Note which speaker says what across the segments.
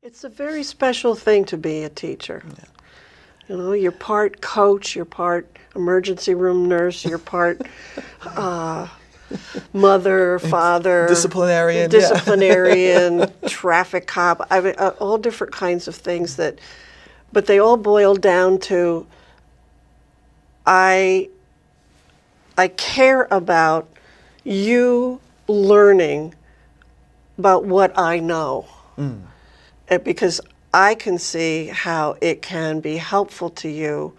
Speaker 1: It's a very special thing to be a teacher. Yeah. You know, you're part coach, you're part emergency room nurse, you're part mother, father,
Speaker 2: disciplinarian,
Speaker 1: traffic cop. I mean, all different kinds of things but they all boil down to I care about you learning about what I know. Because I can see how it can be helpful to you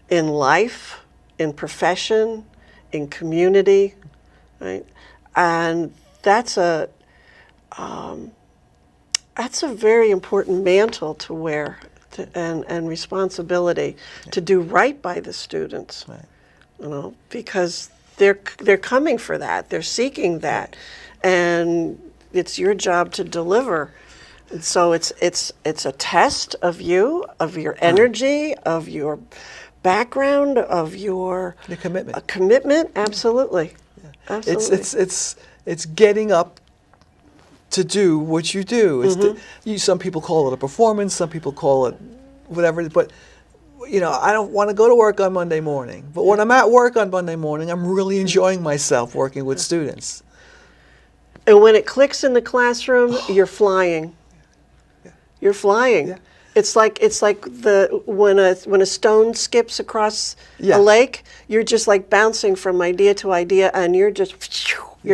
Speaker 1: in life, in profession, in community, right? And that's a very important mantle to wear and responsibility to do right by the students, you know, because they're coming for that, they're seeking that, and it's your job to deliver. And so it's a test of you, of your energy, of your background, of your
Speaker 2: commitment.
Speaker 1: Commitment, absolutely. Yeah. Absolutely.
Speaker 2: It's getting up to do what you do. It's some people call it a performance, some people call it whatever. But you know, I don't want to go to work on Monday morning. But when I'm at work on Monday morning, I'm really enjoying myself working with students.
Speaker 1: And when it clicks in the classroom, you're flying. You're flying. Yeah. It's like when a stone skips across a lake, you're just like bouncing from idea to idea, and you're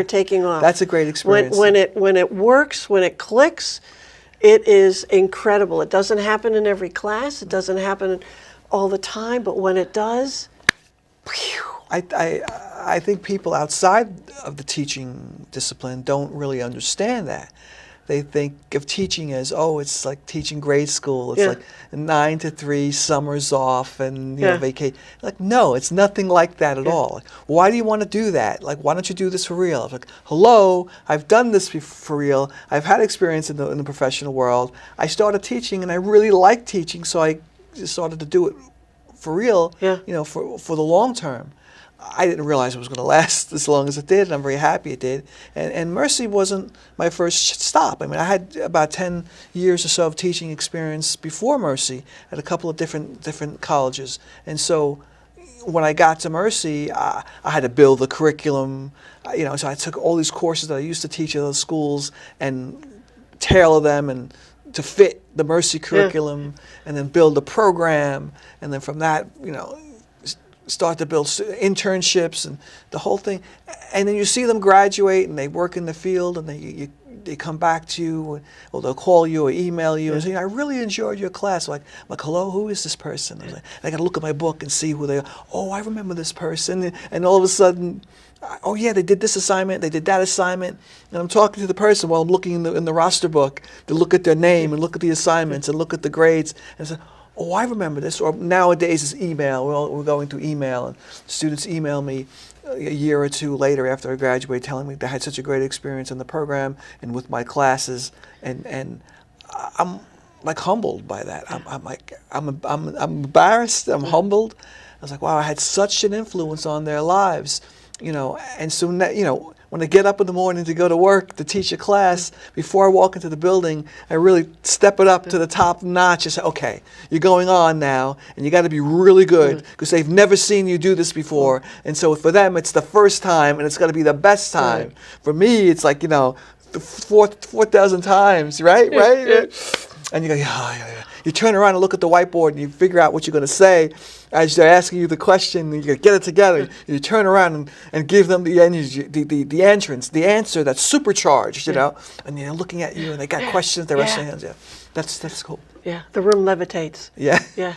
Speaker 1: taking off.
Speaker 2: That's a great experience.
Speaker 1: When it works, when it clicks, it is incredible. It doesn't happen in every class. It doesn't happen all the time, but when it does,
Speaker 2: I think people outside of the teaching discipline don't really understand that. They think of teaching as, it's like teaching grade school. It's like 9 to 3, summers off, and you know, vacation. Like, no, it's nothing like that at all. Like, why do you want to do that? Like, why don't you do this for real? It's like, hello, I've done this for real. I've had experience in the professional world. I started teaching, and I really liked teaching, so I started to do it for real. You know, for the long term. I didn't realize it was going to last as long as it did, and I'm very happy it did. And Mercy wasn't my first stop. I mean, I had about 10 years or so of teaching experience before Mercy at a couple of different colleges. And so when I got to Mercy, I had to build the curriculum. You know, so I took all these courses that I used to teach at those schools and tailor them and to fit the Mercy curriculum, and then build a program, and then from that, you know, start to build internships and the whole thing. And then you see them graduate and they work in the field, and they come back to you, or they'll call you or email you and say, I really enjoyed your class. I'm like, hello, who is this person? And I got to look at my book and see who they are. Oh, I remember this person. And all of a sudden, oh yeah, they did this assignment, they did that assignment. And I'm talking to the person while I'm looking in the roster book to look at their name and look at the assignments and look at the grades, and say, oh, I remember this. Or nowadays it's email. We're going through email, and students email me a year or two later after I graduate, telling me they had such a great experience in the program and with my classes, and I'm like humbled by that. I'm embarrassed. I'm humbled. I was like, wow, I had such an influence on their lives, you know. And so you know, when I get up in the morning to go to work to teach a class, before I walk into the building, I really step it up to the top notch and say, okay, you're going on now, and you got to be really good, because they've never seen you do this before. And so for them, it's the first time, and it's got to be the best time. Right. For me, it's like, you know, the 4,000 times, right? And you go, yeah. You turn around and look at the whiteboard, and you figure out what you're going to say as they're asking you the question, and you get it together. You turn around and give them the energy, the entrance, the answer that's supercharged, you know. And they're looking at you, and they got questions. They're raising their hands. Yeah, that's cool.
Speaker 1: Yeah, the room levitates.
Speaker 2: Yeah.
Speaker 1: Yeah.